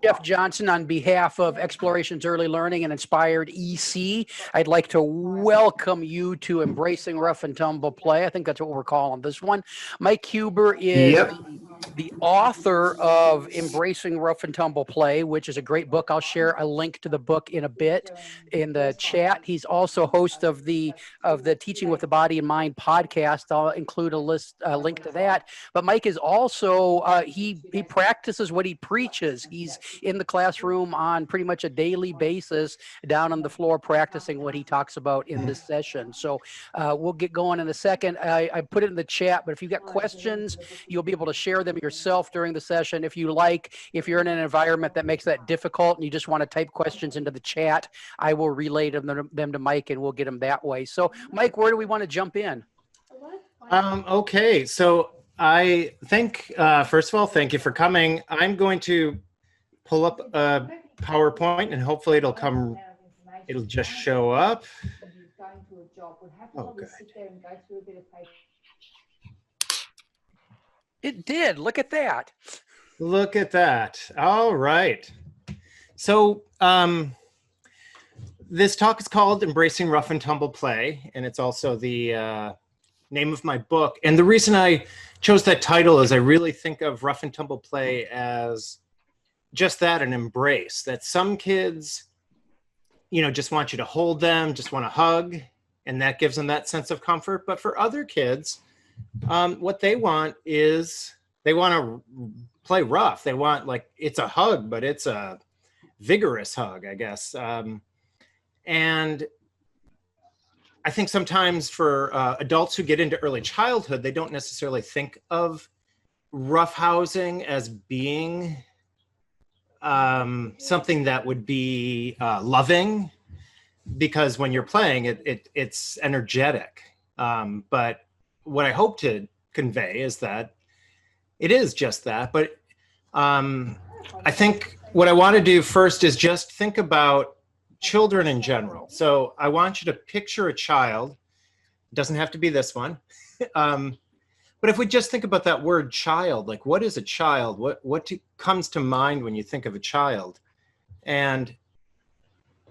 Jeff Johnson on behalf of Explorations Early Learning and Inspired EC. I'd like to welcome you to Embracing Rough and Tumble Play. I think that's what we're calling this one. Mike Huber is the author of Embracing Rough and Tumble Play, which is a great book. I'll share a link to the book in a bit in the chat. He's also host of the Teaching with the Body and Mind podcast. I'll include a link to that. But Mike is also he practices what he preaches. He's in the classroom on pretty much a daily basis, down on the floor practicing what he talks about in this session. So we'll get going in a second. I put it in the chat, but if you've got questions, you'll be able to share them yourself during the session. If you're in an environment that makes that difficult and you just want to type questions into the chat, I will relay them to Mike and we'll get them that way. So Mike, where do we want to jump in? Okay, so I think, first of all, thank you for coming. I'm going to pull up a PowerPoint and hopefully it'll just show up. Oh, good. It did. Look at that. Look at that. All right. So this talk is called Embracing Rough and Tumble Play, and it's also the name of my book. And the reason I chose that title is I really think of rough and tumble play as just that, an embrace. That some kids, just want you to hold them, just want to hug, and that gives them that sense of comfort. But for other kids, what they want is they want to play rough. They want, it's a hug, but it's a vigorous hug, I guess. And I think sometimes for adults who get into early childhood, they don't necessarily think of roughhousing as being something that would be loving, because when you're playing, it's energetic. But what I hope to convey is that it is just that. But I think what I want to do first is just think about children in general. So I want you to picture a child. It doesn't have to be this one. But if we just think about that word child, what is a child? What comes to mind when you think of a child? And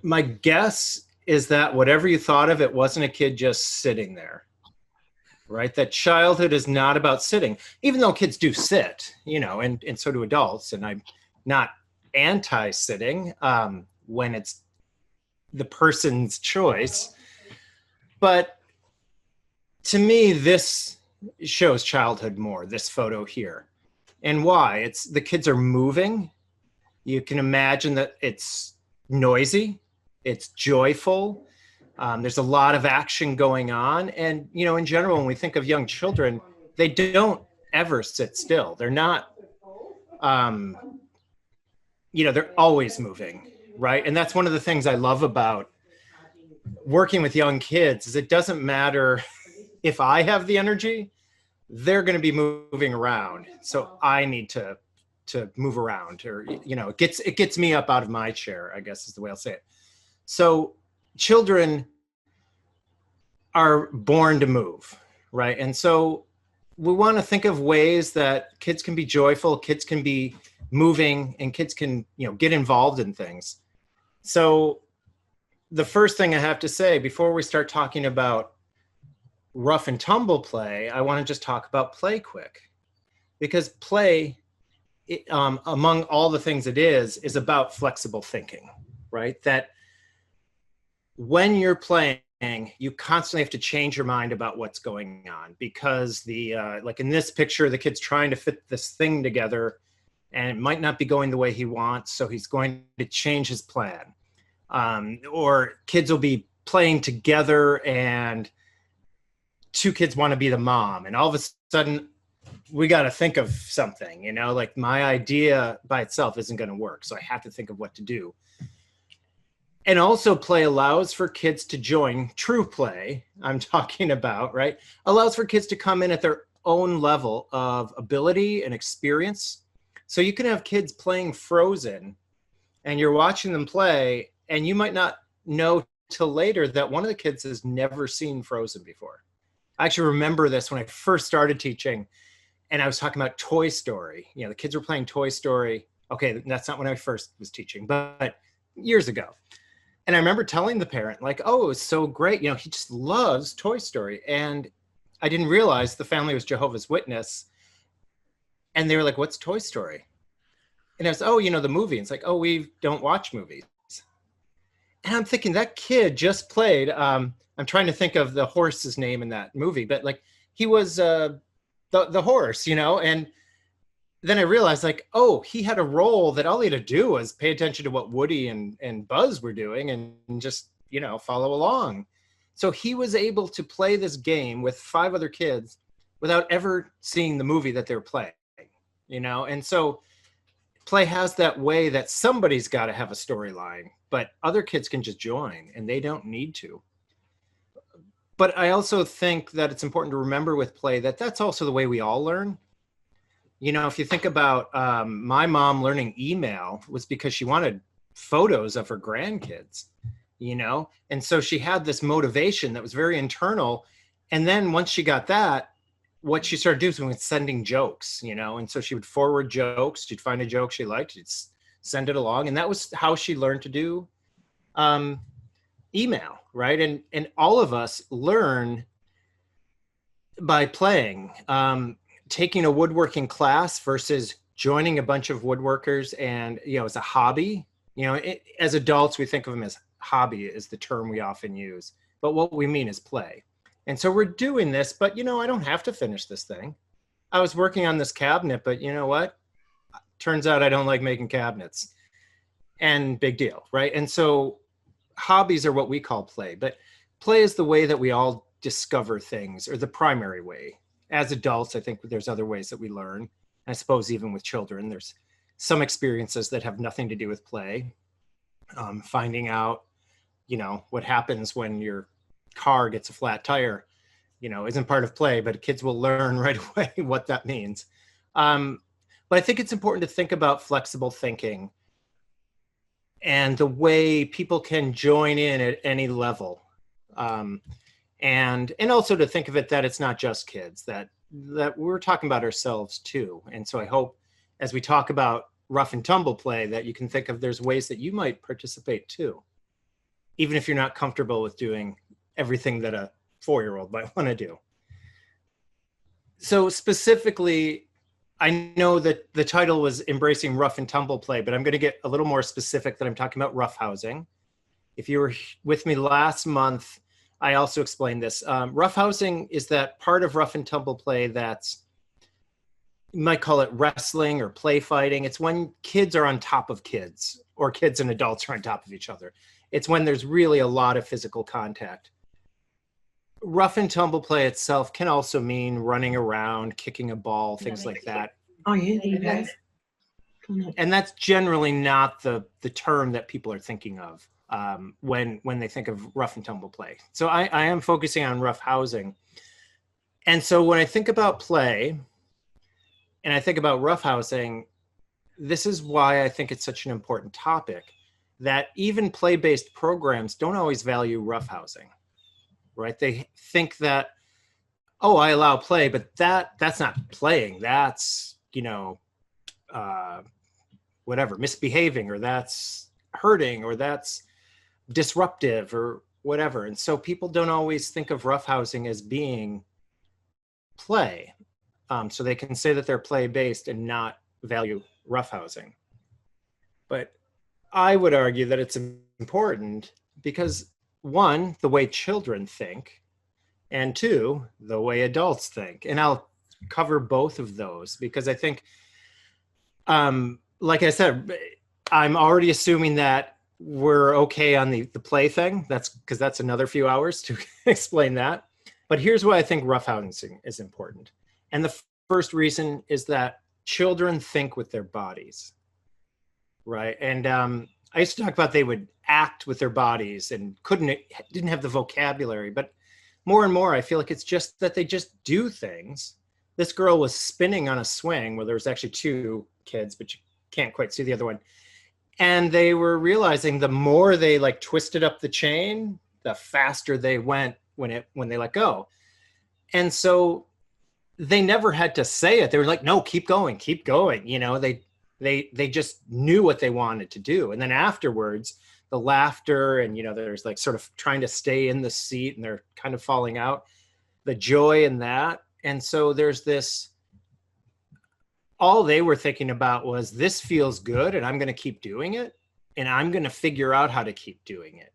my guess is that whatever you thought of, it wasn't a kid just sitting there, right? That childhood is not about sitting, even though kids do sit, and so do adults. And I'm not anti-sitting when it's the person's choice. But to me, this shows childhood more, this photo here. And why? It's the kids are moving. You can imagine that it's noisy, it's joyful. There's a lot of action going on. And, in general, when we think of young children, they don't ever sit still. They're not, they're always moving. Right. And that's one of the things I love about working with young kids is it doesn't matter if I have the energy, they're going to be moving around. So I need to move around, or, it gets me up out of my chair, I guess is the way I'll say it. So children are born to move. Right. And so we want to think of ways that kids can be joyful, kids can be moving, and kids can, get involved in things. So the first thing I have to say before we start talking about rough and tumble play, I want to just talk about play quick, because play, among all the things it is about flexible thinking, right? That when you're playing, you constantly have to change your mind about what's going on, because like in this picture, the kid's trying to fit this thing together and it might not be going the way he wants, so he's going to change his plan. Or kids will be playing together and two kids want to be the mom, and all of a sudden we got to think of something, my idea by itself isn't going to work, so I have to think of what to do. And also play allows for kids to join, true play I'm talking about, right? Allows for kids to come in at their own level of ability and experience. So you can have kids playing Frozen and you're watching them play, and you might not know till later that one of the kids has never seen Frozen before. I actually remember this when I first started teaching, and I was talking about Toy Story. The kids were playing Toy Story, Okay, that's not when I first was teaching, but years ago. And I remember telling the parent, like, oh, it was so great. You know, he just loves Toy Story. And I didn't realize the family was Jehovah's Witness. And they were like, what's Toy Story? And I was, oh, you know, the movie. And it's like, oh, we don't watch movies. And I'm thinking that kid just played, I'm trying to think of the horse's name in that movie, but like he was the horse, you know? And then I realized like, oh, he had a role that all he had to do was pay attention to what Woody and Buzz were doing and just, you know, follow along. So he was able to play this game with 5 other kids without ever seeing the movie that they were playing, you know? And so play has that way that somebody's got to have a storyline, but other kids can just join and they don't need to. But I also think that it's important to remember with play that that's also the way we all learn. You know, if you think about my mom learning email was because she wanted photos of her grandkids, you know? And so she had this motivation that was very internal. And then once she got that, what she started doing was sending jokes, you know? And so she would forward jokes. She'd find a joke she liked, she'd send it along. And that was how she learned to do email, right? And all of us learn by playing. Taking a woodworking class versus joining a bunch of woodworkers and, you know, as a hobby, you know, as adults, we think of them as hobby is the term we often use, but what we mean is play. And so we're doing this, but, you know, I don't have to finish this thing. I was working on this cabinet, but you know what? Turns out I don't like making cabinets, and big deal, right? And so hobbies are what we call play, but play is the way that we all discover things, or the primary way. As adults, I think there's other ways that we learn. I suppose even with children, there's some experiences that have nothing to do with play. Finding out, you know, what happens when your car gets a flat tire, you know, isn't part of play, but kids will learn right away what that means. But I think it's important to think about flexible thinking and the way people can join in at any level. And also to think of it that it's not just kids, that we're talking about ourselves too. And so I hope as we talk about rough and tumble play that you can think of there's ways that you might participate too, even if you're not comfortable with doing everything that a 4-year-old might want to do. So specifically, I know that the title was Embracing Rough and Tumble Play, but I'm going to get a little more specific that I'm talking about rough housing. If you were with me last month, I also explained this. Rough housing is that part of rough and tumble play that's, you might call it wrestling or play fighting. It's when kids are on top of kids, or kids and adults are on top of each other. It's when there's really a lot of physical contact. Rough and tumble play itself can also mean running around, kicking a ball, things like that. Oh, yeah. And that's generally not the term that people are thinking of when they think of rough and tumble play. So I am focusing on rough housing. And so when I think about play and I think about rough housing, this is why I think it's such an important topic, that even play-based programs don't always value rough housing, right? They think that, oh, I allow play, but that's not playing. That's, you know, whatever, misbehaving, or that's hurting, or that's disruptive, or whatever. And so people don't always think of rough housing as being play. So they can say that they're play-based and not value rough housing. But I would argue that it's important because, one, the way children think, and two, the way adults think. And I'll cover both of those because I think, like I said, I'm already assuming that we're okay on the play thing. That's because that's another few hours to explain that. But here's why I think rough housing is important. And the first reason is that children think with their bodies, right? And I used to talk about they would act with their bodies and didn't have the vocabulary, but more and more I feel like it's just that they just do things. This girl was spinning on a swing where there was actually 2 kids, but you can't quite see the other one. And they were realizing the more they like twisted up the chain, the faster they went when they let go. And so they never had to say it. They were like, no, keep going. You know, they They just knew what they wanted to do. And then afterwards, the laughter and, there's like sort of trying to stay in the seat and they're kind of falling out, the joy in that. And so there's this, all they were thinking about was, this feels good and I'm going to keep doing it. And I'm going to figure out how to keep doing it.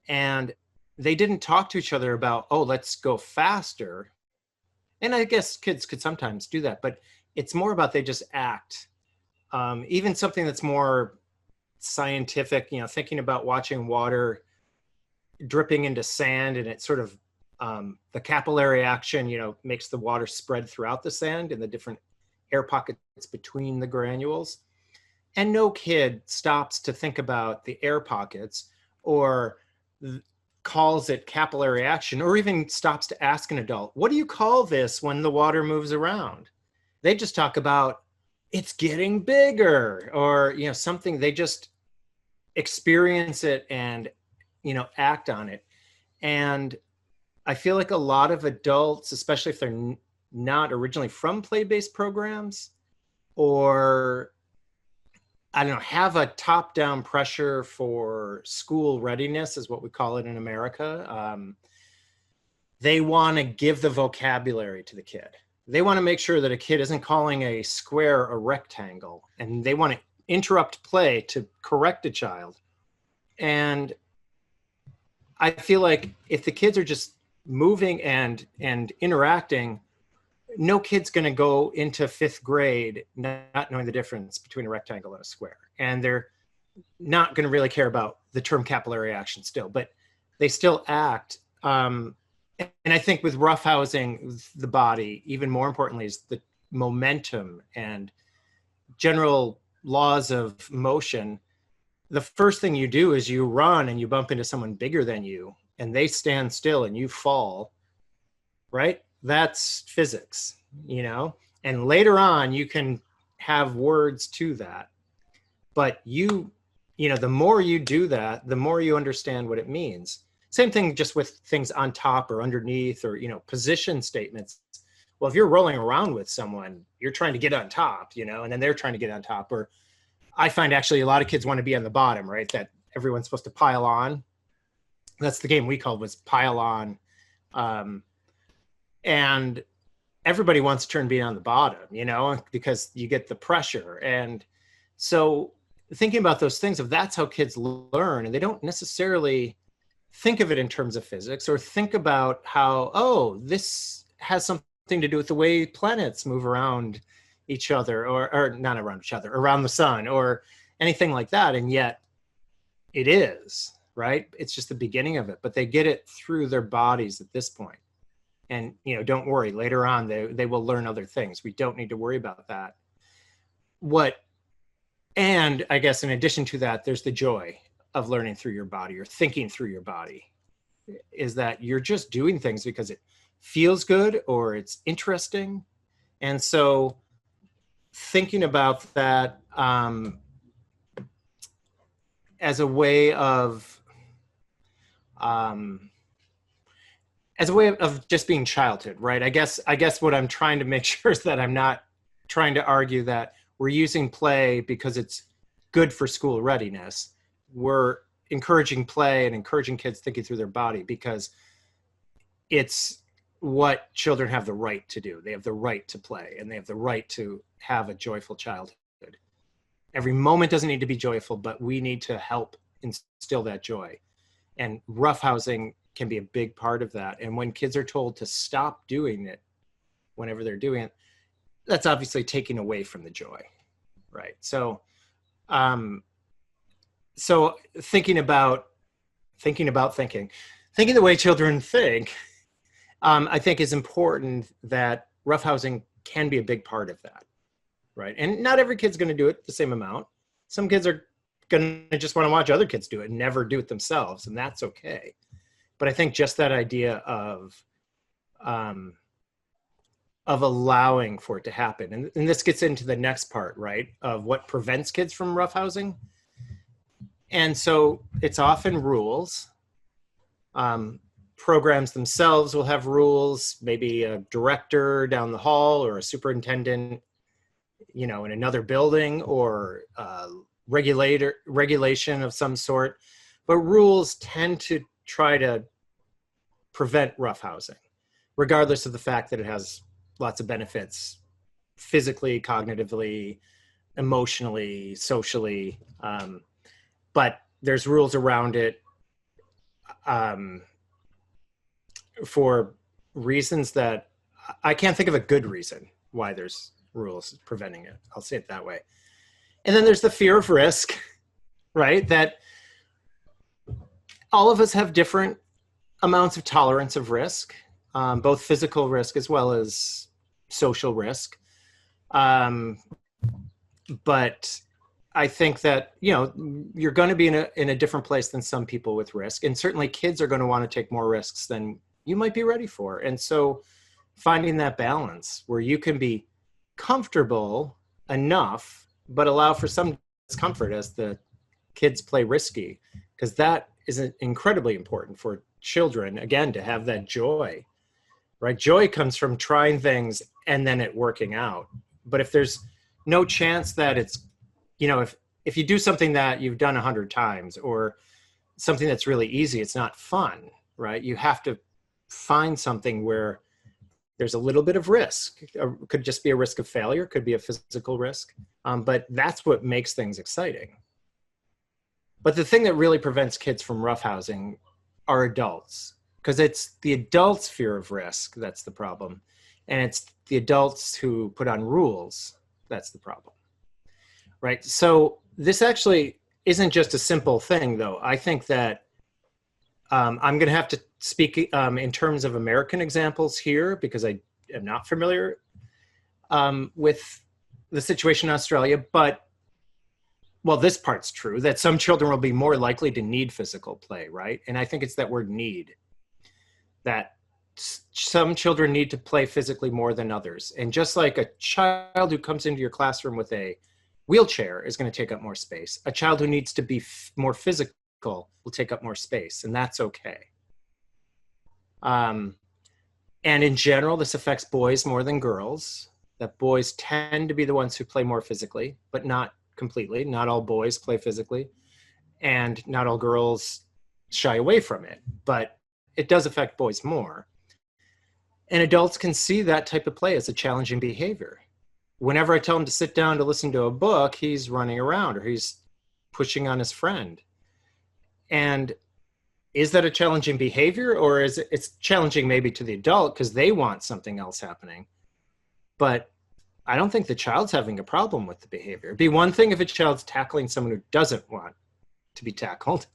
And they didn't talk to each other about, oh, let's go faster. And I guess kids could sometimes do that, but it's more about they just act. Even something that's more scientific, thinking about watching water dripping into sand, and it sort of, the capillary action, makes the water spread throughout the sand and the different air pockets between the granules. And no kid stops to think about the air pockets or calls it capillary action, or even stops to ask an adult, what do you call this when the water moves around? They just talk about, it's getting bigger, or, something. They just experience it and, act on it. And I feel like a lot of adults, especially if they're not originally from play-based programs, or I don't know, have a top-down pressure for school readiness, is what we call it in America. They want to give the vocabulary to the kid. They want to make sure that a kid isn't calling a square a rectangle, and they want to interrupt play to correct a child. And I feel like if the kids are just moving and interacting, no kid's going to go into 5th grade not knowing the difference between a rectangle and a square. And they're not going to really care about the term capillary action still, but they still act. And I think with roughhousing the body, even more importantly, is the momentum and general laws of motion. The first thing you do is you run and you bump into someone bigger than you, and they stand still and you fall, right? That's physics, and later on you can have words to that. But the more you do that, the more you understand what it means. Same thing just with things on top or underneath, or, position statements. Well, if you're rolling around with someone, you're trying to get on top, and then they're trying to get on top. Or I find actually a lot of kids want to be on the bottom, right? That everyone's supposed to pile on. That's the game we called, was pile on. And everybody wants to turn being on the bottom, because you get the pressure. And so thinking about those things, if that's how kids learn, and they don't necessarily think of it in terms of physics, or think about how, oh, this has something to do with the way planets move around each other, or not around each other, around the sun, or anything like that. And yet it is, right? It's just the beginning of it, but they get it through their bodies at this point. And, don't worry, later on, they will learn other things. We don't need to worry about that. And I guess in addition to that, there's the joy of learning through your body, or thinking through your body, is that you're just doing things because it feels good or it's interesting. And so thinking about that as a way of just being childhood, right? I guess what I'm trying to make sure is that I'm not trying to argue that we're using play because it's good for school readiness. We're encouraging play and encouraging kids thinking through their body because it's what children have the right to do. They have the right to play, and they have the right to have a joyful childhood. Every moment doesn't need to be joyful, but we need to help instill that joy. And roughhousing can be a big part of that. And when kids are told to stop doing it whenever they're doing it, that's obviously taking away from the joy, right? So thinking the way children think, I think is important, that roughhousing can be a big part of that, right? And not every kid's going to do it the same amount. Some kids are going to just want to watch other kids do it and never do it themselves, and that's okay. But I think just that idea of allowing for it to happen, and this gets into the next part, right, of what prevents kids from roughhousing. And so it's often rules. Programs themselves will have rules, maybe a director down the hall or a superintendent in another building or regulation of some sort. But rules tend to try to prevent roughhousing, regardless of the fact that it has lots of benefits physically, cognitively, emotionally, socially. But there's rules around it for reasons that I can't think of a good reason why there's rules preventing it. I'll say it that way. And then there's the fear of risk, right? That all of us have different amounts of tolerance of risk, both physical risk as well as social risk. But I think that, you're going to be in a different place than some people with risk. And certainly kids are going to want to take more risks than you might be ready for. And so finding that balance where you can be comfortable enough, but allow for some discomfort as the kids play risky, because that is incredibly important for children, again, to have that joy, right? Joy comes from trying things and then it working out. But if there's no chance that it's, if you do something that you've done 100 times or something that's really easy, it's not fun, right? You have to find something where there's a little bit of risk. It could just be a risk of failure, could be a physical risk, but that's what makes things exciting. But the thing that really prevents kids from roughhousing are adults, because it's the adults' fear of risk that's the problem. And it's the adults who put on rules that's the problem, right? So this actually isn't just a simple thing, though. I think that I'm going to have to speak in terms of American examples here, because I am not familiar with the situation in Australia. But, well, this part's true, that some children will be more likely to need physical play, right? And I think it's that word need, that some children need to play physically more than others. And just like a child who comes into your classroom with a wheelchair is going to take up more space, a child who needs to be more physical will take up more space, and that's okay. And in general, this affects boys more than girls, that boys tend to be the ones who play more physically, but not completely. Not all boys play physically, and not all girls shy away from it, but it does affect boys more. And adults can see that type of play as a challenging behavior. Whenever I tell him to sit down to listen to a book, he's running around or he's pushing on his friend. And is that a challenging behavior, or is it's challenging maybe to the adult because they want something else happening? But I don't think the child's having a problem with the behavior. It'd be one thing if a child's tackling someone who doesn't want to be tackled.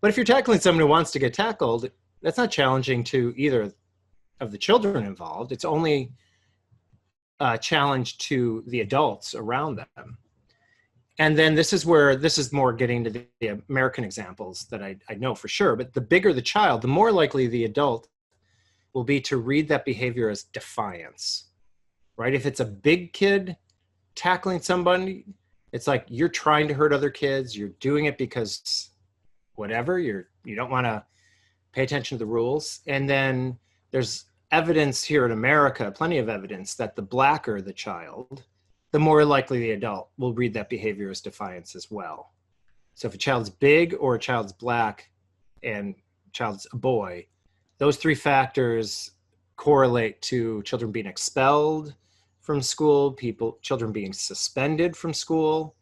But if you're tackling someone who wants to get tackled, that's not challenging to either of the children involved. It's only a challenge to the adults around them. And then this is more getting to the American examples that I know for sure. But the bigger the child, the more likely the adult will be to read that behavior as defiance, right? If it's a big kid tackling somebody, it's like you're trying to hurt other kids. You're doing it because whatever, you don't want to pay attention to the rules. And then there's evidence here in America, plenty of evidence, that the blacker the child, the more likely the adult will read that behavior as defiance as well. So if a child's big or a child's black and a child's a boy, those three factors correlate to children being expelled from school, children being suspended from school.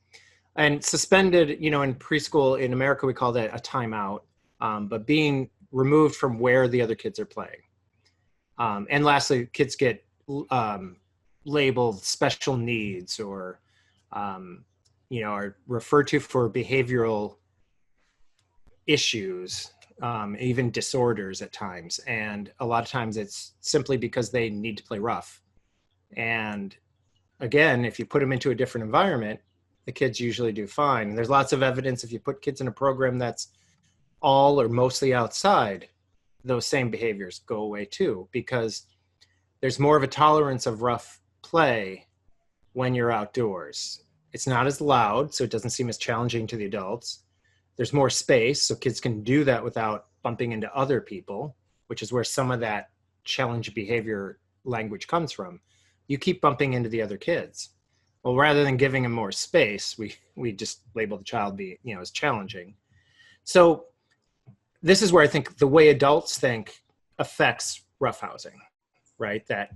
And suspended, in preschool in America, we call that a timeout, but being removed from where the other kids are playing. And lastly, kids get labeled special needs or, are referred to for behavioral issues, even disorders at times. And a lot of times it's simply because they need to play rough. And again, if you put them into a different environment, the kids usually do fine. And there's lots of evidence if you put kids in a program that's all or mostly outside, those same behaviors go away too, because there's more of a tolerance of rough play when you're outdoors. It's not as loud, so it doesn't seem as challenging to the adults. There's more space, so kids can do that without bumping into other people, which is where some of that challenge behavior language comes from. You keep bumping into the other kids. Well, rather than giving him more space, we just label the child as challenging. So this is where I think the way adults think affects roughhousing, right? That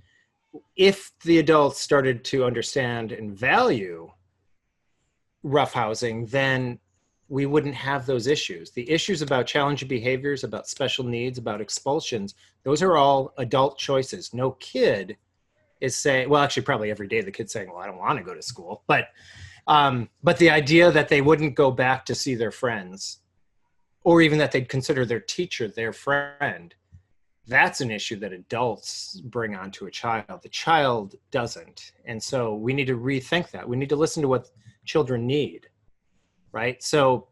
if the adults started to understand and value roughhousing, then we wouldn't have those issues. The issues about challenging behaviors, about special needs, about expulsions, those are all adult choices. No kid is saying, well, actually probably every day the kid's saying, well, I don't want to go to school. But the idea that they wouldn't go back to see their friends, or even that they'd consider their teacher their friend, that's an issue that adults bring onto a child. The child doesn't. And so we need to rethink that. We need to listen to what children need, right? So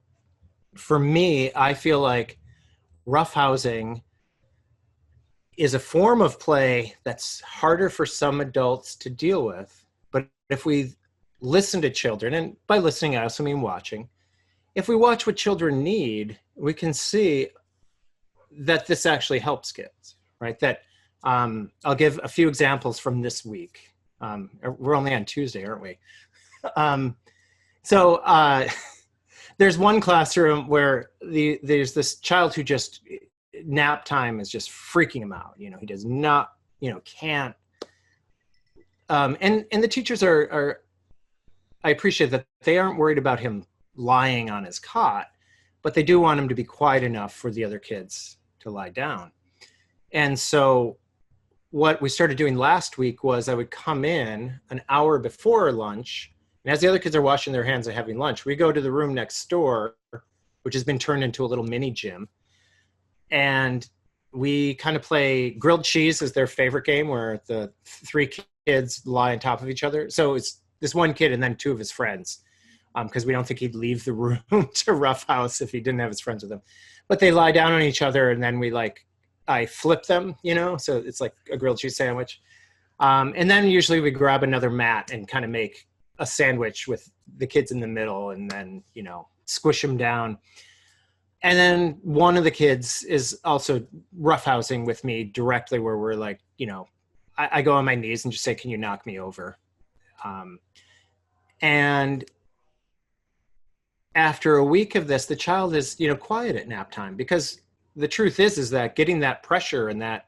for me, I feel like roughhousing is a form of play that's harder for some adults to deal with. But if we listen to children, and by listening, I also mean watching, if we watch what children need, we can see that this actually helps kids, right? That I'll give a few examples from this week. We're only on Tuesday, aren't we? So there's one classroom where there's this child who just, nap time is just freaking him out. He does not, can't. And the teachers are, I appreciate that they aren't worried about him lying on his cot, but they do want him to be quiet enough for the other kids to lie down. And so what we started doing last week was I would come in an hour before lunch, and as the other kids are washing their hands and having lunch, we go to the room next door, which has been turned into a little mini gym. And we kind of play grilled cheese is their favorite game, where the three kids lie on top of each other. So it's this one kid and then two of his friends, because we don't think he'd leave the room to roughhouse if he didn't have his friends with him. But they lie down on each other, and then I flip them, so it's like a grilled cheese sandwich. And then usually we grab another mat and kind of make a sandwich with the kids in the middle, and then, squish them down. And then one of the kids is also roughhousing with me directly, where we're like, I go on my knees and just say, can you knock me over? And after a week of this, the child is, quiet at nap time, because the truth is that getting that pressure and that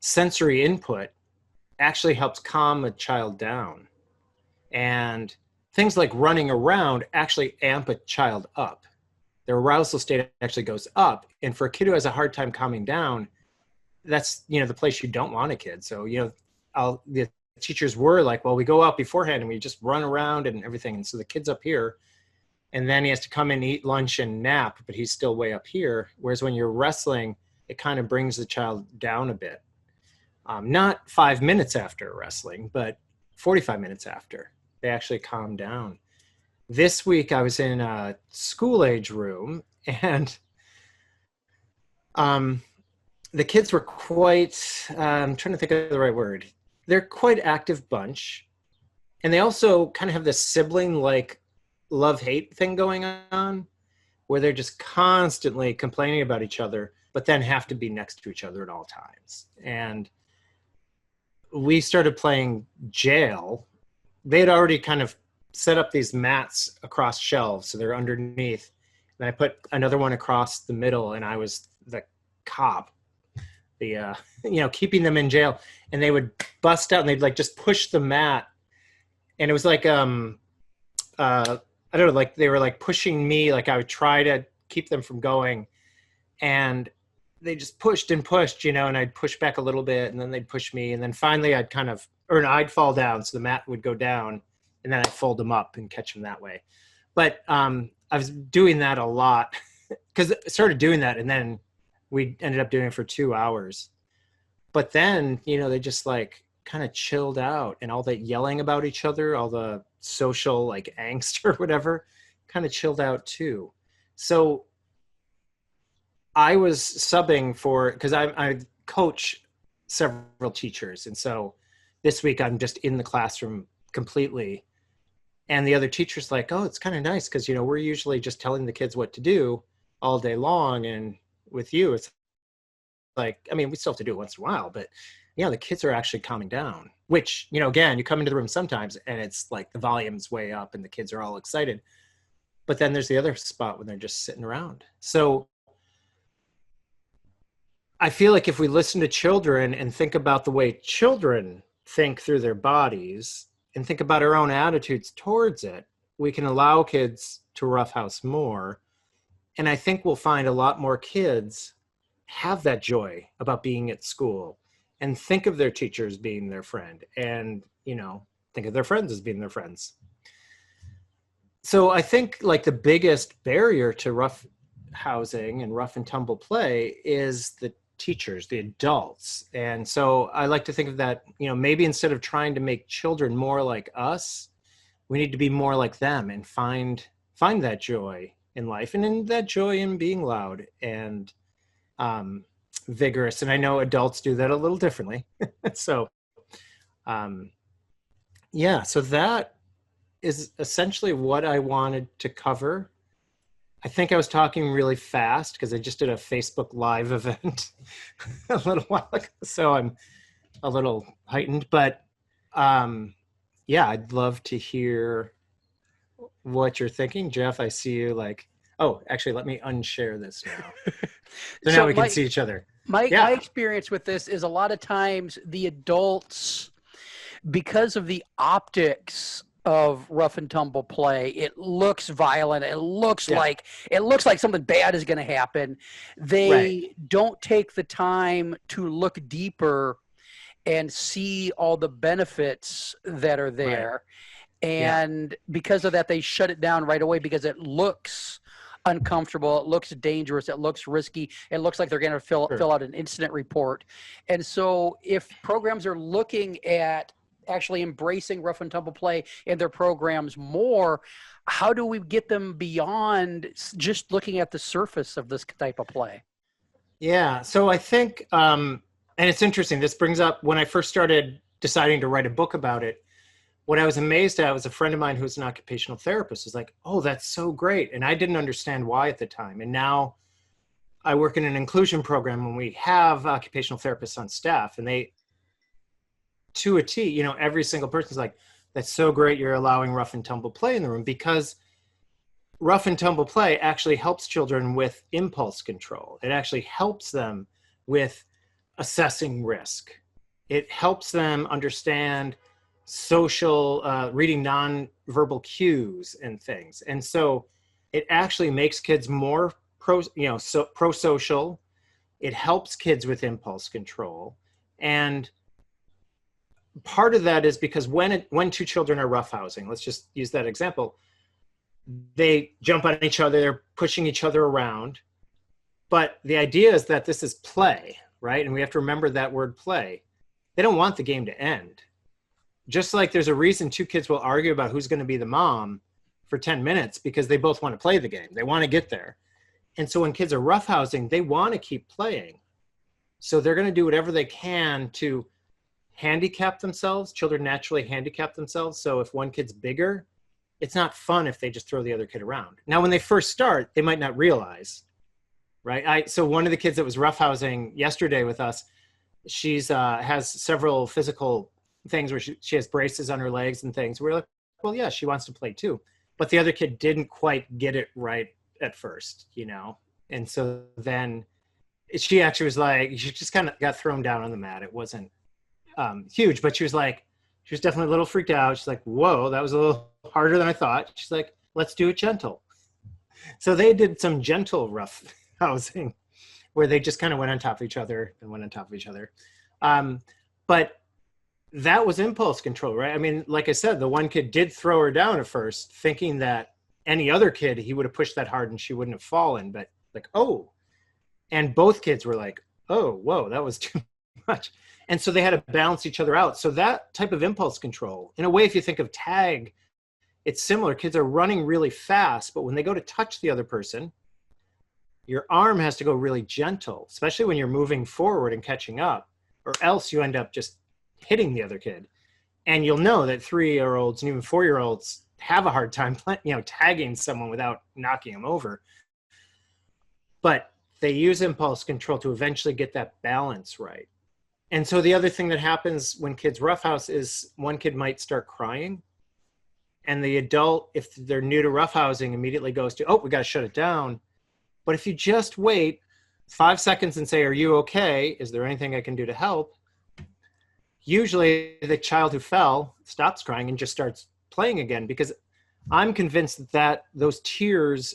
sensory input actually helps calm a child down. And things like running around actually amp a child up. Their arousal state actually goes up. And for a kid who has a hard time calming down, that's, the place you don't want a kid. So, the teachers were like, well, we go out beforehand and we just run around and everything. And so the kid's up here, and then he has to come in, eat lunch and nap, but he's still way up here. Whereas when you're wrestling, it kind of brings the child down a bit. Not 5 minutes after wrestling, but 45 minutes after, they actually calm down. This week I was in a school age room, and the kids were quite, I'm trying to think of the right word. They're quite active bunch. And they also kind of have this sibling-like love-hate thing going on, where they're just constantly complaining about each other, but then have to be next to each other at all times. And we started playing jail. They had already kind of set up these mats across shelves, so they're underneath. And I put another one across the middle, and I was the cop, keeping them in jail. And they would bust out, and they'd just push the mat. And it was like, I don't know, like they were pushing me, like I would try to keep them from going. And they just pushed and pushed, and I'd push back a little bit, and then they'd push me. And then finally I'd fall down, so the mat would go down, and then I'd fold them up and catch them that way. But I was doing that a lot, because I started doing that, and then we ended up doing it for 2 hours. But then, they just kind of chilled out, and all that yelling about each other, all the social angst or whatever, kind of chilled out too. So I was subbing because I coach several teachers. And so this week I'm just in the classroom completely. And the other teacher's like, oh, it's kind of nice, because, we're usually just telling the kids what to do all day long. And with you, it's we still have to do it once in a while, but, yeah, the kids are actually calming down, which, you know, again, you come into the room sometimes and it's like the volume's way up and the kids are all excited. But then there's the other spot when they're just sitting around. So I feel like if we listen to children and think about the way children think through their bodies and think about our own attitudes towards it, we can allow kids to roughhouse more. And I think we'll find a lot more kids have that joy about being at school and think of their teachers being their friend and, you know, think of their friends as being their friends. So I think like the biggest barrier to rough housing and rough and tumble play is the teachers, the adults. And so I like to think of that, you know, maybe instead of trying to make children more like us, we need to be more like them and find that joy in life and in that joy in being loud and vigorous. And I know adults do that a little differently. So yeah, so that is essentially what I wanted to cover. I think I was talking really fast because I just did a Facebook Live event a little while ago, so I'm a little heightened. But yeah, I'd love to hear what you're thinking. Jeff, I see you like, oh, actually, let me unshare this now. So now we can see each other. My experience with this is a lot of times the adults, because of the optics of rough and tumble play, it looks violent, it looks like something bad is going to happen. They don't take the time to look deeper and see all the benefits that are there. And because of that, they shut it down right away because it looks uncomfortable, it looks dangerous, it looks risky, it looks like they're going to fill out an incident report. And so if programs are looking at actually embracing rough and tumble play in their programs more, how do we get them beyond just looking at the surface of this type of play? Yeah, so I think, and it's interesting, this brings up when I first started deciding to write a book about it, what I was amazed at was a friend of mine who's an occupational therapist was like, oh, that's so great. And I didn't understand why at the time. And now I work in an inclusion program when we have occupational therapists on staff, and they, to a T, you know, every single person's like, that's so great you're allowing rough and tumble play in the room, because rough and tumble play actually helps children with impulse control. It actually helps them with assessing risk. It helps them understand social, reading nonverbal cues and things. And so it actually makes kids more pro-social. It helps kids with impulse control. And part of that is because when two children are roughhousing, let's just use that example, they jump on each other, they're pushing each other around. But the idea is that this is play, right? And we have to remember that word play. They don't want the game to end. Just like there's a reason two kids will argue about who's going to be the mom for 10 minutes because they both want to play the game. They want to get there. And so when kids are roughhousing, they want to keep playing. So they're going to do whatever they can to handicap themselves. Children naturally handicap themselves. So if one kid's bigger, it's not fun if they just throw the other kid around. Now, when they first start, they might not realize, right? So one of the kids that was roughhousing yesterday with us, she's has several physical things where she has braces on her legs and things. We're like, well, yeah, she wants to play too. But the other kid didn't quite get it right at first, you know? And so then she actually was like, she just kind of got thrown down on the mat. It wasn't huge, but she was definitely a little freaked out. She's like, whoa, that was a little harder than I thought. She's like, let's do it gentle. So they did some gentle rough housing where they just kind of went on top of each other and went on top of each other. But that was impulse control, right? I mean, like I said, the one kid did throw her down at first, thinking that any other kid, he would have pushed that hard and she wouldn't have fallen, but like, oh. And both kids were like, oh, whoa, that was too much. And so they had to balance each other out. So that type of impulse control, in a way, if you think of tag, it's similar. Kids are running really fast, but when they go to touch the other person, your arm has to go really gentle, especially when you're moving forward and catching up, or else you end up just hitting the other kid. And you'll know that 3-year-olds and even 4-year-olds have a hard time, tagging someone without knocking them over. But they use impulse control to eventually get that balance right. And so the other thing that happens when kids roughhouse is one kid might start crying, and the adult, if they're new to roughhousing, immediately goes to, oh, we got to shut it down. But if you just wait 5 seconds and say, are you okay? Is there anything I can do to help? Usually the child who fell stops crying and just starts playing again, because I'm convinced that those tears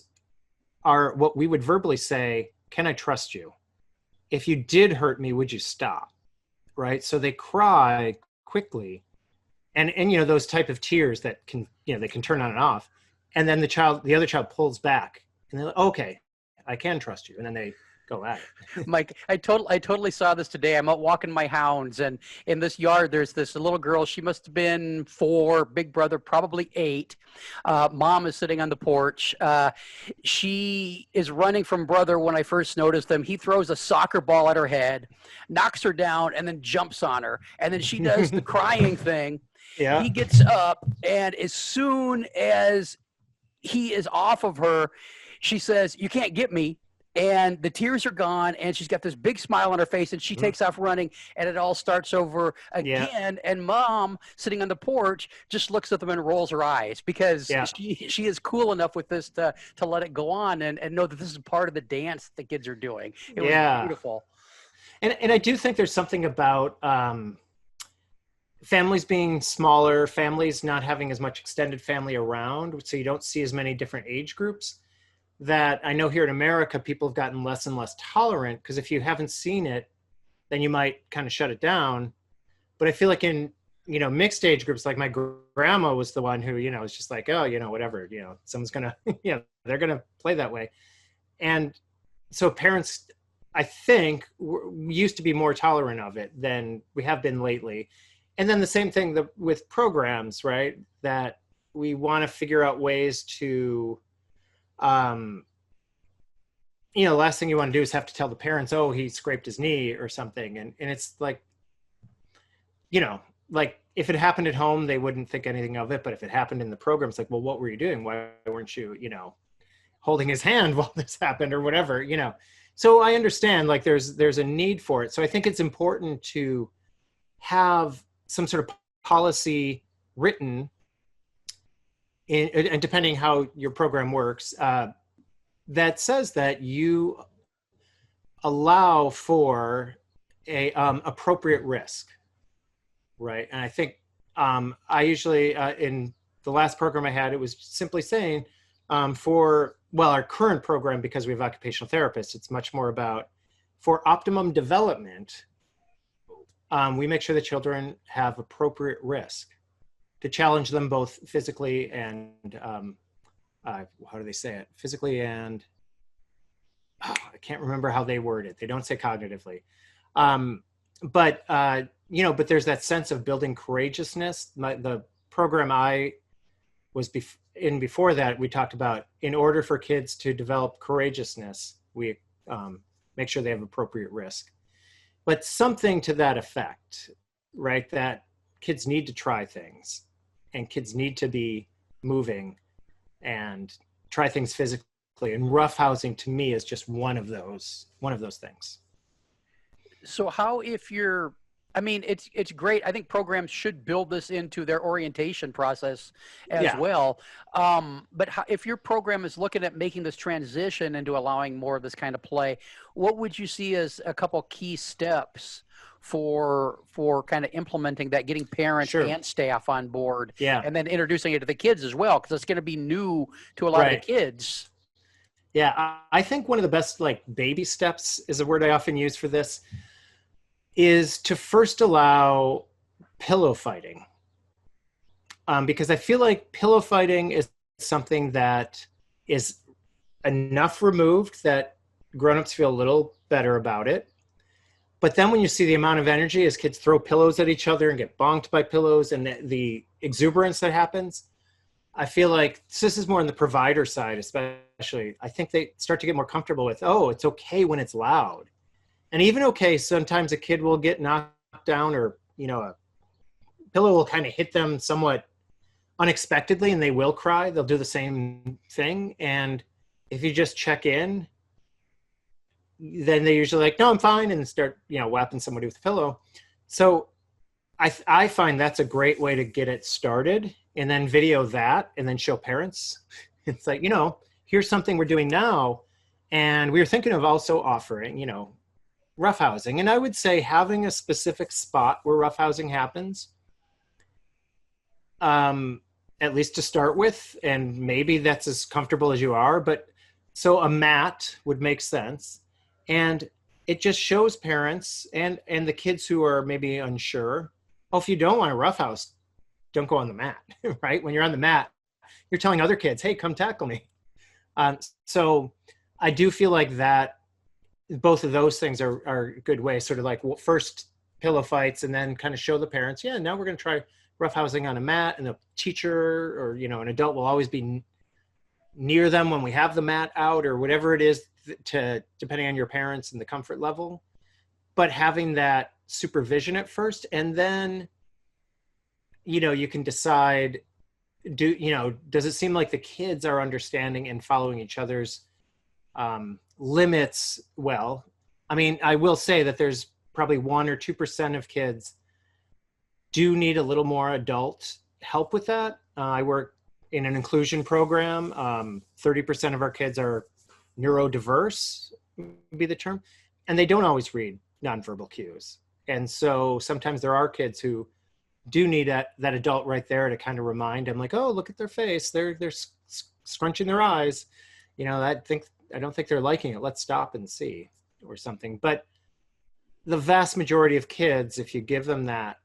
are what we would verbally say, can I trust you? If you did hurt me, would you stop? Right? So they cry quickly. And those type of tears that can, they can turn on and off. And then the other child pulls back and they're like, okay, I can trust you. And then they go at it. Mike, I totally saw this today. I'm out walking my hounds, and in this yard, there's this little girl. She must have been 4, big brother, probably 8. Mom is sitting on the porch. She is running from brother when I first noticed him. He throws a soccer ball at her head, knocks her down, and then jumps on her. And then she does the crying thing. Yeah. He gets up, and as soon as he is off of her, she says, "You can't get me." And the tears are gone, and she's got this big smile on her face, and she takes off running, and it all starts over again. Yeah. And Mom, sitting on the porch, just looks at them and rolls her eyes, because she is cool enough with this to let it go on and know that this is part of the dance the kids are doing. It was beautiful. And I do think there's something about families being smaller, families not having as much extended family around, so you don't see as many different age groups. That I know here in America, people have gotten less and less tolerant, because if you haven't seen it, then you might kind of shut it down. But I feel like in, mixed age groups, like my grandma was the one who, was just like, oh, whatever, someone's going to, they're going to play that way. And so parents, I think, used to be more tolerant of it than we have been lately. And then the same thing with programs, right? That we want to figure out ways to, last thing you want to do is have to tell the parents, oh, he scraped his knee or something. And it's like, like if it happened at home, they wouldn't think anything of it. But if it happened in the program, it's like, well, what were you doing? Why weren't you, holding his hand while this happened or whatever, So I understand, like there's a need for it. So I think it's important to have some sort of policy written and depending how your program works, that says that you allow for a appropriate risk, right? And I think I usually, in the last program I had, it was simply saying our current program, because we have occupational therapists, it's much more about, for optimum development, we make sure the children have appropriate risk to challenge them both physically and, how do they say it? Physically and, I can't remember how they word it. They don't say cognitively. But there's that sense of building courageousness. The program I was in before that, we talked about, in order for kids to develop courageousness, we make sure they have appropriate risk. But something to that effect, right? That kids need to try things, and kids need to be moving and try things physically. And roughhousing to me is just one of those things. So how, it's great. I think programs should build this into their orientation process as well. But if your program is looking at making this transition into allowing more of this kind of play, what would you see as a couple key steps for kind of implementing that, getting parents and staff on board, and then introducing it to the kids as well, because it's going to be new to a lot of the kids. Yeah, I think one of the best baby steps is a word I often use for this, is to first allow pillow fighting. Because I feel like pillow fighting is something that is enough removed that grownups feel a little better about it. But then when you see the amount of energy as kids throw pillows at each other and get bonked by pillows, and the exuberance that happens, I feel like this is more on the provider side, especially. I think they start to get more comfortable with, oh, it's okay when it's loud. And even okay, sometimes a kid will get knocked down, or, a pillow will kind of hit them somewhat unexpectedly and they will cry. They'll do the same thing. And if you just check in, then they usually no, I'm fine, and start, whapping somebody with a pillow. So I find that's a great way to get it started, and then video that and then show parents. It's like, here's something we're doing now. And we were thinking of also offering, roughhousing. And I would say having a specific spot where roughhousing happens, at least to start with, and maybe that's as comfortable as you are. But so a mat would make sense. And it just shows parents and the kids who are maybe unsure, oh, if you don't want a roughhouse, don't go on the mat, right? When you're on the mat, you're telling other kids, hey, come tackle me. So I do feel like that both of those things are good ways, sort of like first pillow fights and then kind of show the parents, yeah, now we're going to try roughhousing on a mat, and the teacher or, an adult will always be near them when we have the mat out or whatever it is, depending on your parents and the comfort level. But having that supervision at first, and then, you can decide, does it seem like the kids are understanding and following each other's limits well? I mean, I will say that there's probably 1 or 2% of kids do need a little more adult help with that. I work in an inclusion program. 30% of our kids are neurodiverse, would be the term, and they don't always read nonverbal cues. And so sometimes there are kids who do need that adult right there to kind of remind them, like, oh, look at their face. They're scrunching their eyes. I don't think they're liking it. Let's stop and see, or something. But the vast majority of kids, if you give them that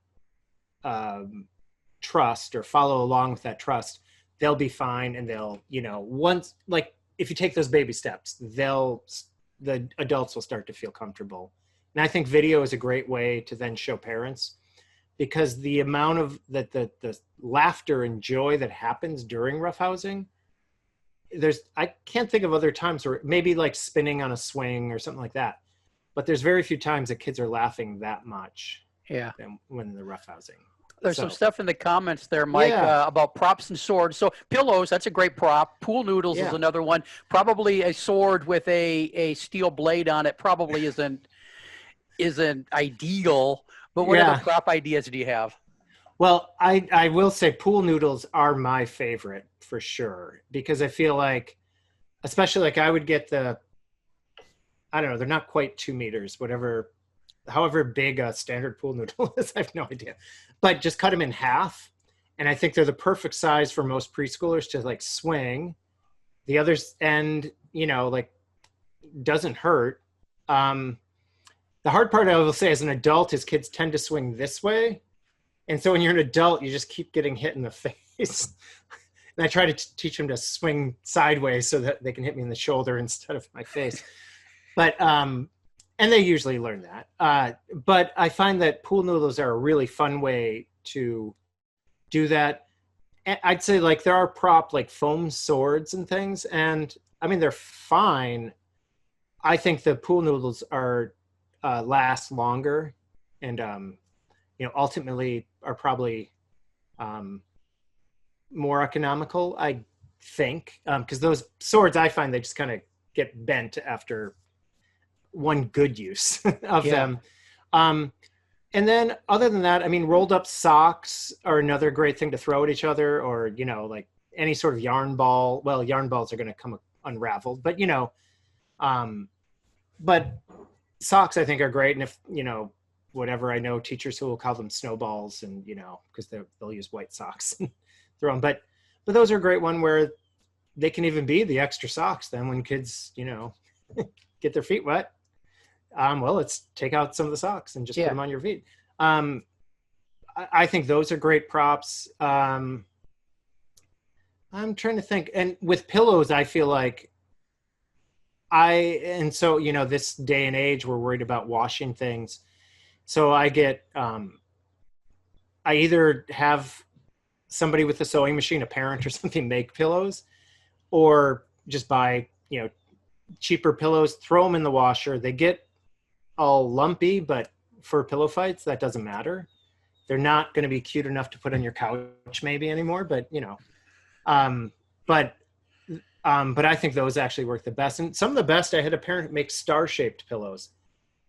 trust or follow along with that trust, they'll be fine. And they'll, once, like, if you take those baby steps, the adults will start to feel comfortable. And I think video is a great way to then show parents, because the amount of the laughter and joy that happens during roughhousing, I can't think of other times where, maybe like spinning on a swing or something like that, but there's very few times that kids are laughing that much. Yeah. When they're roughhousing. There's some stuff in the comments there, Mike, about props and swords. So pillows, that's a great prop. Pool noodles is another one. Probably a sword with a steel blade on it probably isn't ideal. But what other prop ideas do you have? Well, I will say pool noodles are my favorite for sure, because I feel like, especially like I would get I don't know, they're not quite 2 meters, however big a standard pool noodle is, I have no idea, but just cut them in half. And I think they're the perfect size for most preschoolers to like swing. The other end, like doesn't hurt. The hard part I will say as an adult is kids tend to swing this way. And so when you're an adult, you just keep getting hit in the face. And I try to teach them to swing sideways so that they can hit me in the shoulder instead of my face. But, and they usually learn that. But I find that pool noodles are a really fun way to do that. I'd say like there are prop like foam swords and things. And I mean, they're fine. I think the pool noodles are last longer and, ultimately are probably more economical, I think. Because those swords, I find they just kind of get bent after one good use of them. And then other than that, I mean, rolled up socks are another great thing to throw at each other, or, like any sort of yarn ball. Well, yarn balls are going to come unraveled, but, but socks I think are great. And if, whatever, I know teachers who will call them snowballs and, because they'll use white socks and throw them. But those are a great one where they can even be the extra socks then when kids, get their feet wet. Well, let's take out some of the socks and just put them on your feet. I think those are great props. I'm trying to think. And with pillows, I feel like this day and age, we're worried about washing things. So I get, I either have somebody with a sewing machine, a parent or something, make pillows, or just buy, cheaper pillows, throw them in the washer. They get all lumpy, but for pillow fights, that doesn't matter. They're not going to be cute enough to put on your couch maybe anymore, but but I think those actually work the best. And some of the best, I had a parent make star-shaped pillows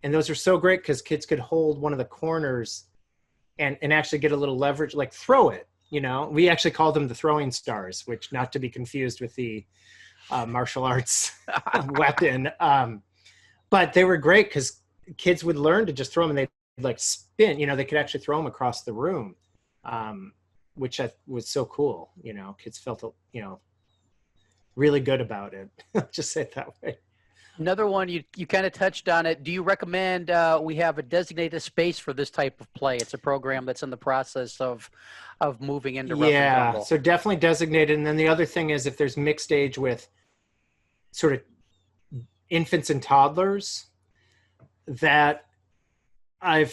And those are so great because kids could hold one of the corners and actually get a little leverage, like throw it, we actually called them the throwing stars, which not to be confused with the martial arts weapon. But they were great because kids would learn to just throw them and they'd like spin, they could actually throw them across the room, which was so cool. Kids felt, really good about it. Just say it that way. Another one, you kind of touched on it. Do you recommend we have a designated space for this type of play? It's a program that's in the process of moving into rough and tumble. So definitely designated. And then the other thing is if there's mixed age with sort of infants and toddlers, that I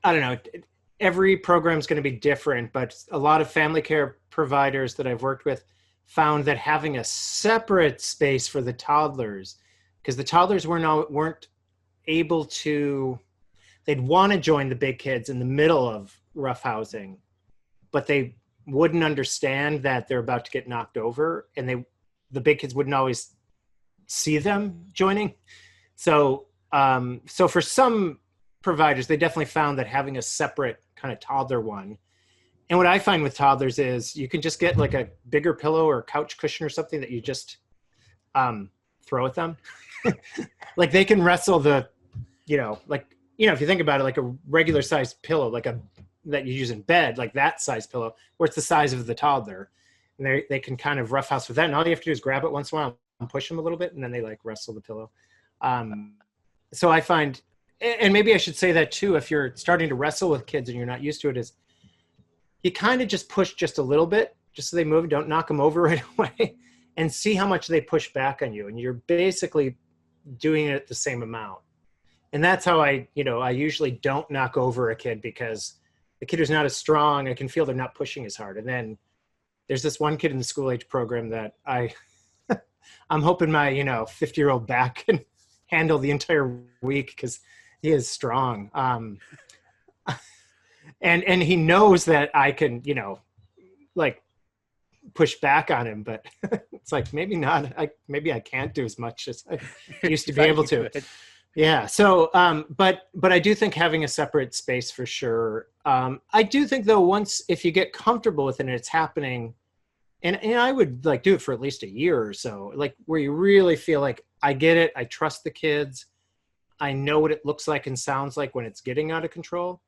don't know, every program is going to be different, but a lot of family care providers that I've worked with found that having a separate space for the toddlers, because the toddlers weren't able to, they'd want to join the big kids in the middle of roughhousing, but they wouldn't understand that they're about to get knocked over, and the big kids wouldn't always see them joining. So for some providers, they definitely found that having a separate kind of toddler one. And what I find with toddlers is you can just get like a bigger pillow or couch cushion or something that you just throw at them. Like they can wrestle if you think about it, like a regular sized pillow, that you use in bed, like that size pillow, where it's the size of the toddler. And they can kind of roughhouse with that. And all you have to do is grab it once in a while and push them a little bit, and then they like wrestle the pillow. So I find, and maybe I should say that too, if you're starting to wrestle with kids and you're not used to it, is you kind of just push just a little bit, just so they move, don't knock them over right away, and see how much they push back on you. And you're basically doing it the same amount. And that's how I usually don't knock over a kid, because the kid who's not as strong, I can feel they're not pushing as hard. And then there's this one kid in the school age program that I'm hoping my 50-year-old back can handle the entire week, because he is strong. And he knows that I can, like push back on him, but it's like, maybe not. Maybe I can't do as much as I used to be able to. Yeah. So, but I do think having a separate space for sure. I do think though, if you get comfortable with it and it's happening, and I would like do it for at least a year or so, like where you really feel like I get it. I trust the kids. I know what it looks like and sounds like when it's getting out of control.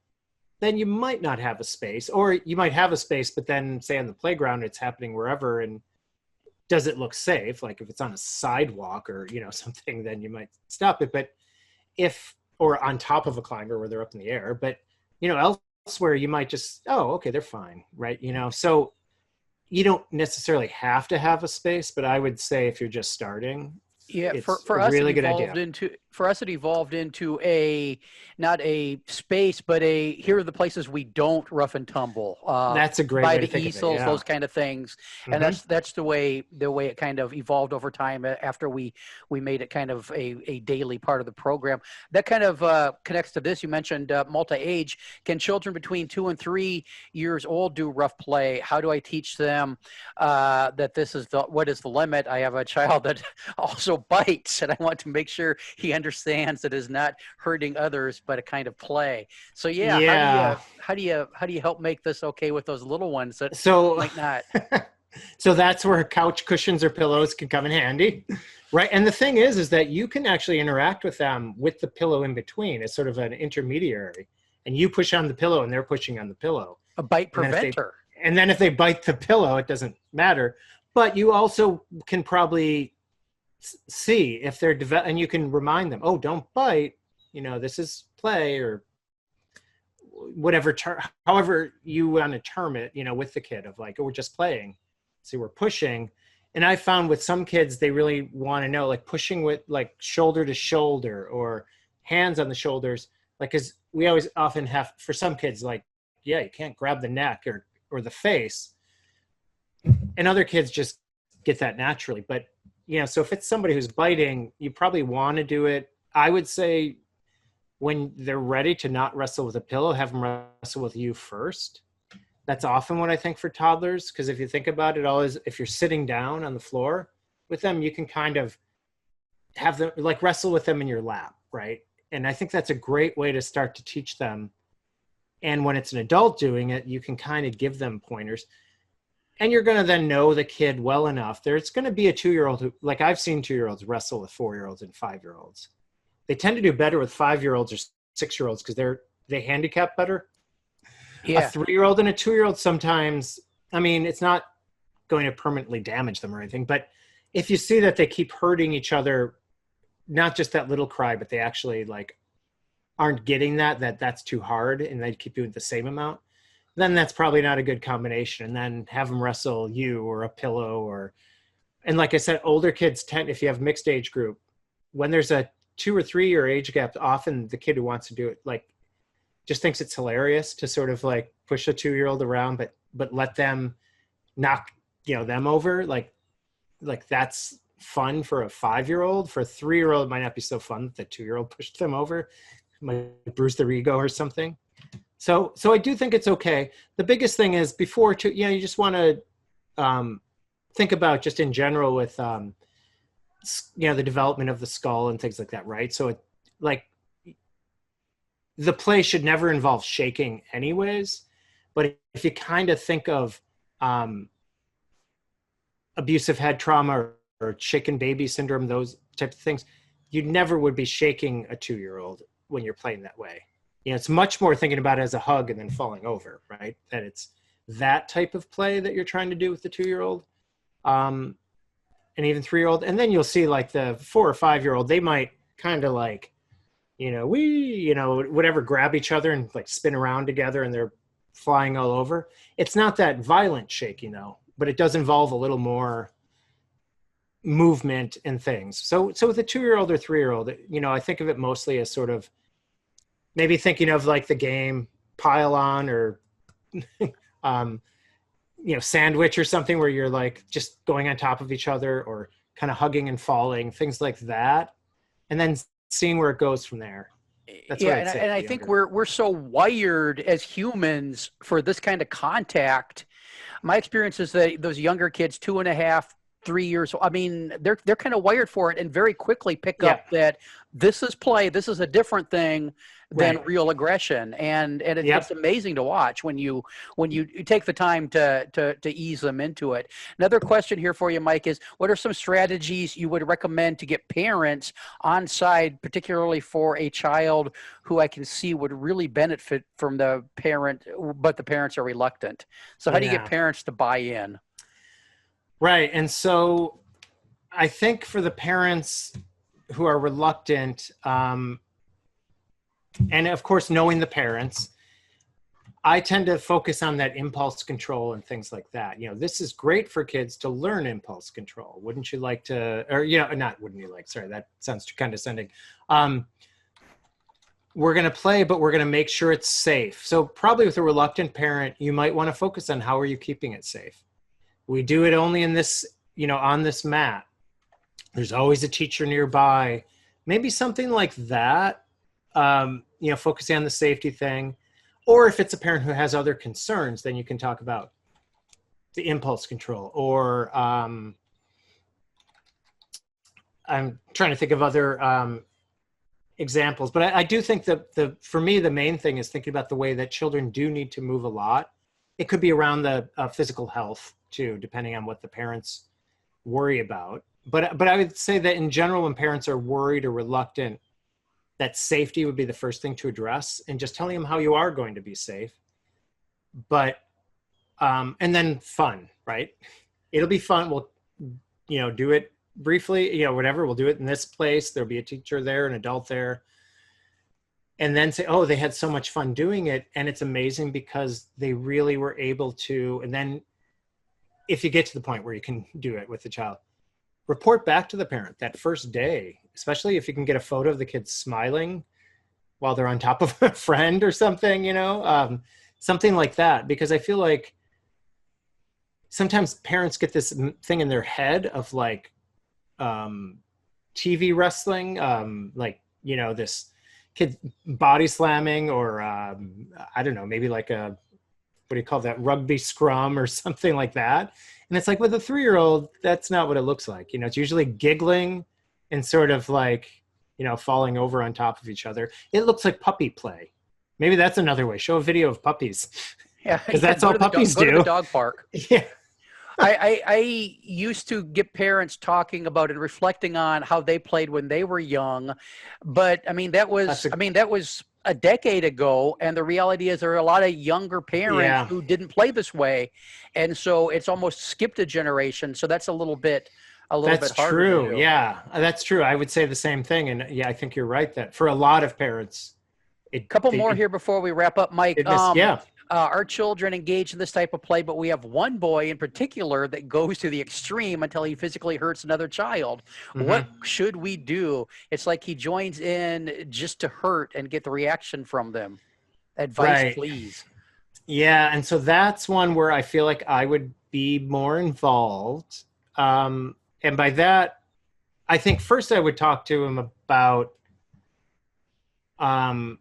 Then you might not have a space, or you might have a space, but then say on the playground, it's happening wherever. And does it look safe? Like if it's on a sidewalk or, something, then you might stop it. But or on top of a climber where they're up in the air, but, elsewhere you might just, oh, okay, they're fine. Right. So you don't necessarily have to have a space, but I would say if you're just starting, yeah, for us, really it good evolved idea. it evolved into not a space, but here are the places we don't rough and tumble. That's a great by way to the think easels, of it, yeah. those kind of things, and that's the way it kind of evolved over time. After we made it kind of a daily part of the program. That kind of connects to this. You mentioned multi-age. Can children between 2 and 3 years old do rough play? How do I teach them that this is what is the limit? I have a child that also bites, and I want to make sure he understands that it's not hurting others, but a kind of play. So Yeah. how do you help make this okay with those little ones that might not? So that's where couch cushions or pillows can come in handy, right? And the thing is that you can actually interact with them with the pillow in between as sort of an intermediary, and you push on the pillow and they're pushing on the pillow. A bite preventer. And then if they bite the pillow, it doesn't matter. But you also can probably see if they're and you can remind them, oh, don't bite, this is play, or whatever however you want to term it, with the kid, of like, oh, we're just playing, so we're pushing. And I found with some kids, they really want to know, like pushing with like shoulder to shoulder or hands on the shoulders, like, because we always often have, for some kids, like, yeah, you can't grab the neck or the face, and other kids just get that naturally. But so if it's somebody who's biting, you probably want to do it, I would say, when they're ready to not wrestle with a pillow, have them wrestle with you first. That's often what I think for toddlers, because if you think about it, always, if you're sitting down on the floor with them, you can kind of have them like wrestle with them in your lap, right? And I think that's a great way to start to teach them. And when it's an adult doing it, you can kind of give them pointers. And you're going to then know the kid well enough. There's going to be a 2-year-old who, like I've seen 2-year-olds wrestle with 4-year-olds and 5-year-olds. They tend to do better with 5-year-olds or 6-year-olds because they handicap better. Yeah. A 3-year-old and a 2-year-old sometimes, I mean, it's not going to permanently damage them or anything, but if you see that they keep hurting each other, not just that little cry, but they actually like aren't getting that's too hard and they keep doing the same amount, then that's probably not a good combination. And then have them wrestle you or a pillow and like I said, older kids tend, if you have mixed age group, when there's a 2 or 3 year age gap, often the kid who wants to do it, like just thinks it's hilarious to sort of like push a 2-year-old around, but let them knock, them over. Like that's fun for a 5-year-old. For a 3-year-old, it might not be so fun that the 2-year-old pushed them over, might bruise their ego or something. So I do think it's okay. The biggest thing is before you just want to think about just in general with the development of the skull and things like that, right? So it like the play should never involve shaking anyways, but if you kind of think of abusive head trauma or shaken baby syndrome, those types of things, you never would be shaking a 2-year-old when you're playing that way. It's much more thinking about it as a hug and then falling over, right? That it's that type of play that you're trying to do with the 2-year-old and even 3-year-old. And then you'll see like the 4 or 5-year-old, they might kind of like, whatever, grab each other and like spin around together and they're flying all over. It's not that violent shaking though, but it does involve a little more movement and things. So with a 2-year-old or 3-year-old, I think of it mostly as sort of maybe thinking of like the game Pile On or, Sandwich or something where you're like just going on top of each other or kind of hugging and falling, things like that. And then seeing where it goes from there. That's what I'd say. And I think we're so wired as humans for this kind of contact. My experience is that those younger kids, 2.5, 3 years, I mean, they're kind of wired for it and very quickly pick up that this is play. This is a different thing than real aggression. And it's amazing to watch when you take the time to ease them into it. Another question here for you, Mike, is what are some strategies you would recommend to get parents on side, particularly for a child who I can see would really benefit from the parent, but the parents are reluctant? So how do you get parents to buy in? Right. And so I think for the parents who are reluctant, and of course, knowing the parents, I tend to focus on that impulse control and things like that. This is great for kids to learn impulse control. Wouldn't you like to, or, not wouldn't you like, sorry, that sounds too condescending. We're going to play, but we're going to make sure it's safe. So probably with a reluctant parent, you might want to focus on how are you keeping it safe? We do it only in this, on this mat. There's always a teacher nearby. Maybe something like that, focusing on the safety thing. Or if it's a parent who has other concerns, then you can talk about the impulse control. Or I'm trying to think of other examples. But I do think that for me, the main thing is thinking about the way that children do need to move a lot. It could be around the physical health too, depending on what the parents worry about. But I would say that in general, when parents are worried or reluctant, that safety would be the first thing to address, and just telling them how you are going to be safe. But and then fun, right? It'll be fun. We'll do it briefly, whatever. We'll do it in this place. There'll be a teacher there, an adult there. And then say, oh, they had so much fun doing it. And it's amazing because they really were able to. And then if you get to the point where you can do it with the child, report back to the parent that first day, especially if you can get a photo of the kids smiling while they're on top of a friend or something, something like that. Because I feel like sometimes parents get this thing in their head of like TV wrestling, this kid body slamming, or I don't know, maybe like what do you call that, rugby scrum or something like that. And it's like with a 3-year-old, that's not what it looks like. It's usually giggling and sort of like, falling over on top of each other. It looks like puppy play. Maybe that's another way. Show a video of puppies. Yeah, Because that's all puppies go do. to the dog park. Yeah. I used to get parents talking about and reflecting on how they played when they were young, but I mean that was a decade ago, and the reality is there are a lot of younger parents who didn't play this way, and so it's almost skipped a generation. So that's a little bit harder That's to true. do. Yeah, that's true. I would say the same thing, and yeah, I think you're right that for a lot of parents, Couple more here before we wrap up, Mike. Yeah. Our children engage in this type of play, but we have one boy in particular that goes to the extreme until he physically hurts another child. What should we do? It's like he joins in just to hurt and get the reaction from them. Advice, please. Yeah, and so that's one where I feel like I would be more involved. And by that, I think first I would talk to him about, I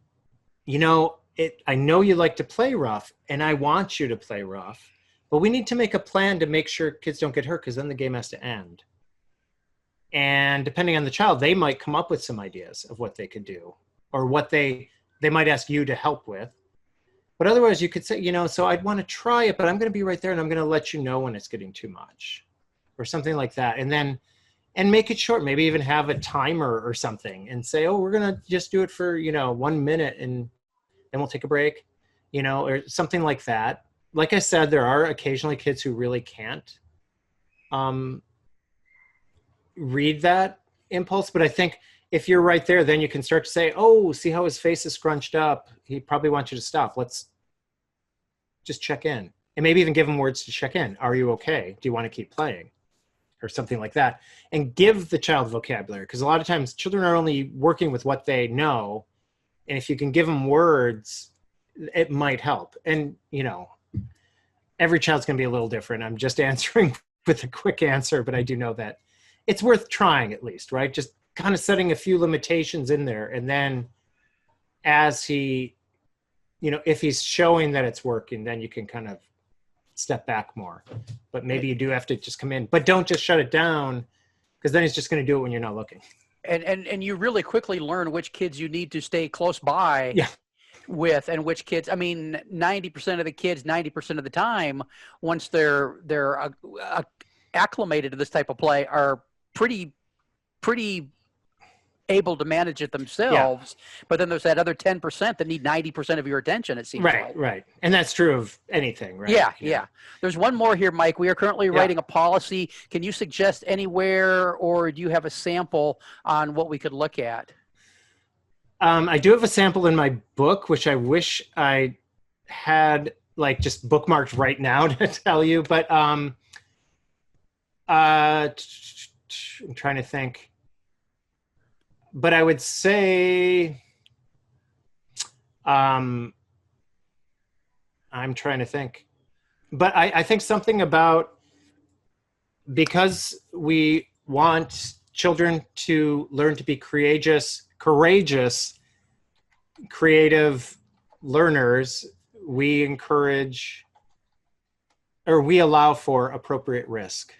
know you like to play rough, and I want you to play rough, but we need to make a plan to make sure kids don't get hurt, because then the game has to end. And depending on the child, they might come up with some ideas of what they could do, or what they might ask you to help with. But otherwise, you could say, so I'd want to try it, but I'm going to be right there, and I'm going to let you know when it's getting too much, or something like that. And make it short. Maybe even have a timer or something, and say, oh, we're going to just do it for 1 minute, and then we'll take a break, or something like that. Like I said, there are occasionally kids who really can't read that impulse. But I think if you're right there, then you can start to say, oh, see how his face is scrunched up. He probably wants you to stop. Let's just check in. And maybe even give him words to check in. Are you okay? Do you want to keep playing? Or something like that. And give the child vocabulary. Because a lot of times children are only working with what they know. And if you can give them words, it might help. And, every child's going to be a little different. I'm just answering with a quick answer, but I do know that it's worth trying at least, right? Just kind of setting a few limitations in there. And then as he, if he's showing that it's working, then you can kind of step back more. But maybe you do have to just come in. But don't just shut it down, because then he's just going to do it when you're not looking. And you really quickly learn which kids you need to stay close by with, and which kids. I mean, 90% of the kids, 90% of the time, once they're acclimated to this type of play, are pretty able to manage it themselves. But then there's that other 10% that need 90% of your attention, it seems like. Right. And that's true of anything, right? Yeah. There's one more here, Mike. We are currently writing a policy. Can you suggest anywhere, or do you have a sample on what we could look at? I do have a sample in my book, which I wish I had just bookmarked right now to tell you. But I'm trying to think. But I would say, I'm trying to think. But I think something about, because we want children to learn to be courageous, creative learners, we encourage, or we allow for appropriate risk.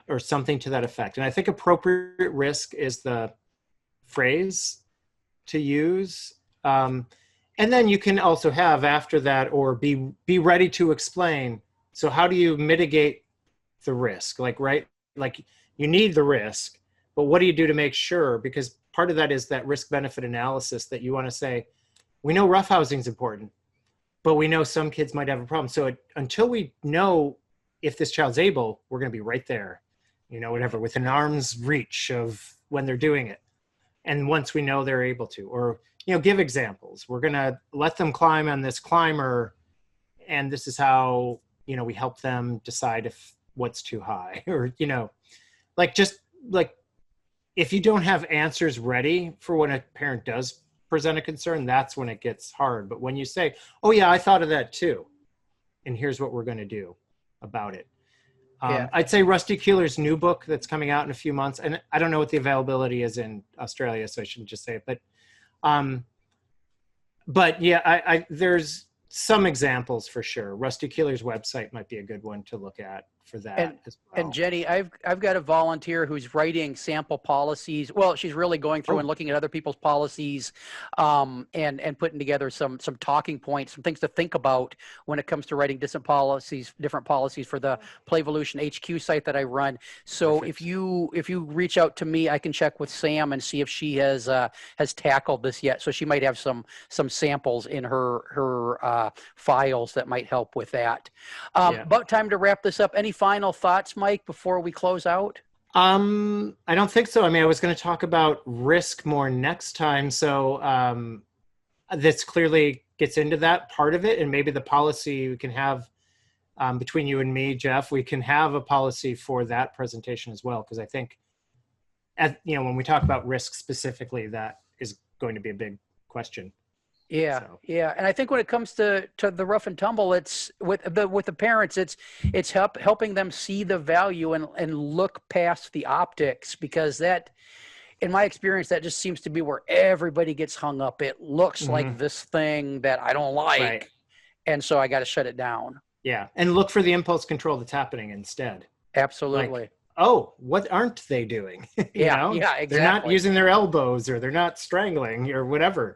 Or something to that effect. And I think appropriate risk is the phrase to use. And then you can also have after that, or be ready to explain. So how do you mitigate the risk? Like you need the risk, but what do you do to make sure? Because part of that is that risk benefit analysis that you want to say, we know roughhousing is important, but we know some kids might have a problem. So until we know if this child's able, we're going to be right there. Whatever, within arm's reach of when they're doing it. And once we know they're able to, or, give examples. We're going to let them climb on this climber, and this is how, we help them decide if what's too high, or, if you don't have answers ready for when a parent does present a concern, that's when it gets hard. But when you say, oh yeah, I thought of that too, and here's what we're going to do about it. I'd say Rusty Keeler's new book that's coming out in a few months, and I don't know what the availability is in Australia, so I shouldn't just say it. But yeah, there's some examples for sure. Rusty Keeler's website might be a good one to look at for that And as and well. Jenny, I've got a volunteer who's writing sample policies. Well, she's really going through and looking at other people's policies, and putting together some talking points, some things to think about when it comes to writing different policies for the Playvolution HQ site that I run. So Perfect. if you reach out to me, I can check with Sam and see if she has tackled this yet. So she might have some samples in her files that might help with that. Yeah. About time to wrap this up. Any final thoughts, Mike, before we close out? I don't think so. I mean, I was going to talk about risk more next time. So this clearly gets into that part of it, and maybe the policy we can have between you and me, Jeff, we can have a policy for that presentation as well. Because I think, when we talk about risk specifically, that is going to be a big question. Yeah, So. yeah, and I think when it comes to the rough and tumble, it's with the parents, it's helping them see the value and look past the optics, because that, in my experience, that just seems to be where everybody gets hung up. It looks like this thing that I don't like, Right. and so I got to shut it down. Yeah, and look for the impulse control that's happening instead. Absolutely. Like, oh, what aren't they doing? Yeah, exactly. They're not using their elbows, or they're not strangling, or whatever.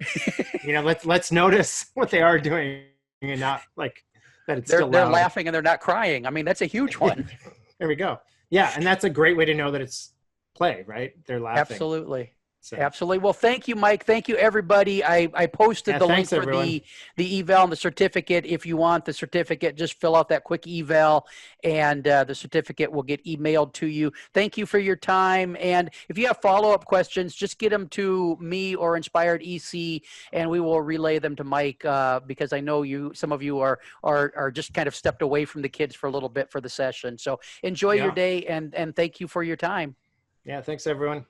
Let's notice what they are doing, and not like that it's they're still loud. laughing and they're not crying. I mean, that's a huge one. There we go. Yeah, and that's a great way to know that it's play, right? They're laughing. Absolutely. So. Absolutely. Well, thank you, Mike. Thank you, everybody. I posted the link for the eval and the certificate. If you want the certificate, just fill out that quick eval, and the certificate will get emailed to you. Thank you for your time. And if you have follow-up questions, just get them to me or Inspired EC, and we will relay them to Mike, because I know some of you are just kind of stepped away from the kids for a little bit for the session. So enjoy your day, and thank you for your time. Yeah, thanks, everyone.